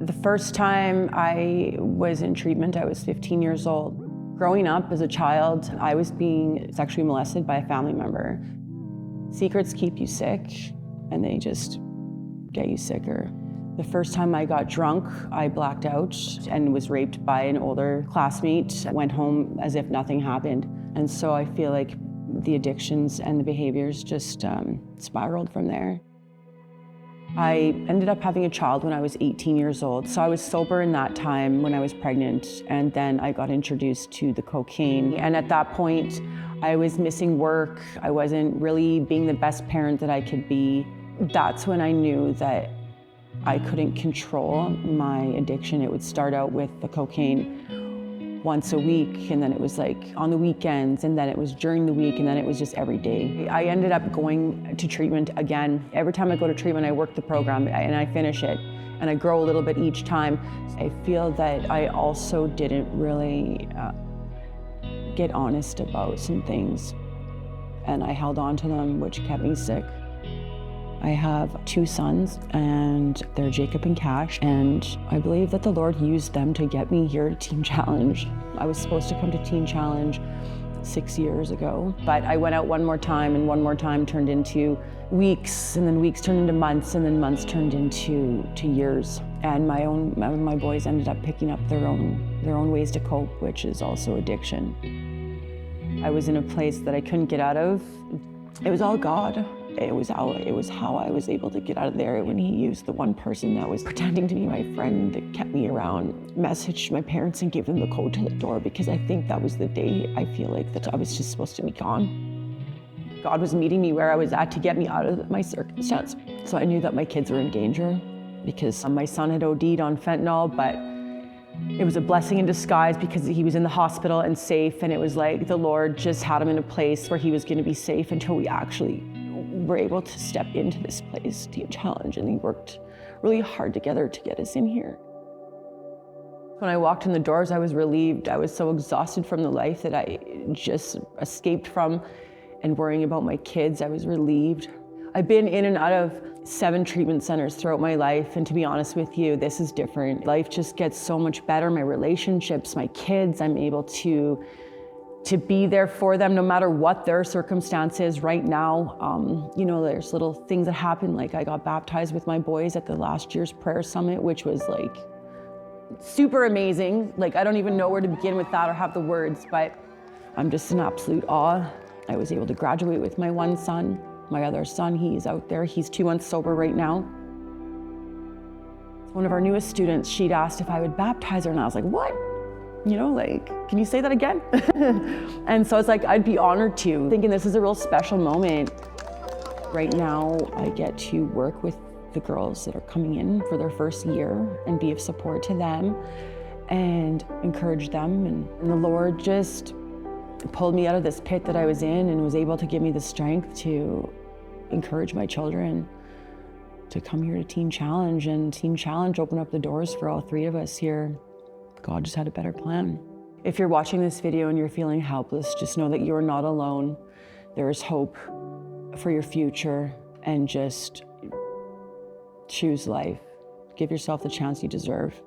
The first time I was in treatment, I was 15 years old. Growing up as a child, I was being sexually molested by a family member. Secrets keep you sick, and they just get you sicker. The first time I got drunk, I blacked out and was raped by an older classmate. I went home as if nothing happened. And so I feel like the addictions and the behaviors just spiraled from there. I ended up having a child when I was 18 years old. So I was sober in that time when I was pregnant, and then I got introduced to the cocaine. And at that point, I was missing work. I wasn't really being the best parent that I could be. That's when I knew that I couldn't control my addiction. It would start out with the cocaine once a week, and then it was like on the weekends, and then it was during the week, and then it was just every day. I ended up going to treatment again. Every time I go to treatment, I work the program and I finish it, and I grow a little bit each time. I feel that I also didn't really get honest about some things, and I held on to them, which kept me sick. I have 2 sons, and they're Jacob and Cash, and I believe that the Lord used them to get me here to Teen Challenge. I was supposed to come to Teen Challenge 6 years ago, but I went out one more time, and one more time turned into weeks, and then weeks turned into months, and then months turned into years. And my boys ended up picking up their own ways to cope, which is also addiction. I was in a place that I couldn't get out of. It was all God. It was how I was able to get out of there when he used the one person that was pretending to be my friend that kept me around, messaged my parents and gave them the code to the door, because I think that was the day I feel like that I was just supposed to be gone. God was meeting me where I was at to get me out of my circumstance. So I knew that my kids were in danger because my son had OD'd on fentanyl, but it was a blessing in disguise because he was in the hospital and safe, and it was like the Lord just had him in a place where he was going to be safe until we actually were able to step into this place, Teen Challenge, and we worked really hard together to get us in here. When I walked in the doors, I was relieved. I was so exhausted from the life that I just escaped from and worrying about my kids. I was relieved. I've been in and out of 7 treatment centers throughout my life, and to be honest with you, this is different. Life just gets so much better. My relationships, my kids, I'm able to be there for them no matter what their circumstance is right now. There's little things that happen, like I got baptized with my boys at the last year's prayer summit, which was like super amazing. Like, I don't even know where to begin with that or have the words, but I'm just in absolute awe. I was able to graduate with my one son. My other son, he's out there. He's 2 months sober right now. One of our newest students, she'd asked if I would baptize her, and I was like, what? Can you say that again? And so it's like, I'd be honored to, thinking this is a real special moment. Right now, I get to work with the girls that are coming in for their first year and be of support to them and encourage them. And the Lord just pulled me out of this pit that I was in and was able to give me the strength to encourage my children to come here to Teen Challenge. And Teen Challenge opened up the doors for all 3 of us here. God just had a better plan. If you're watching this video and you're feeling helpless, just know that you're not alone. There is hope for your future, and just choose life. Give yourself the chance you deserve.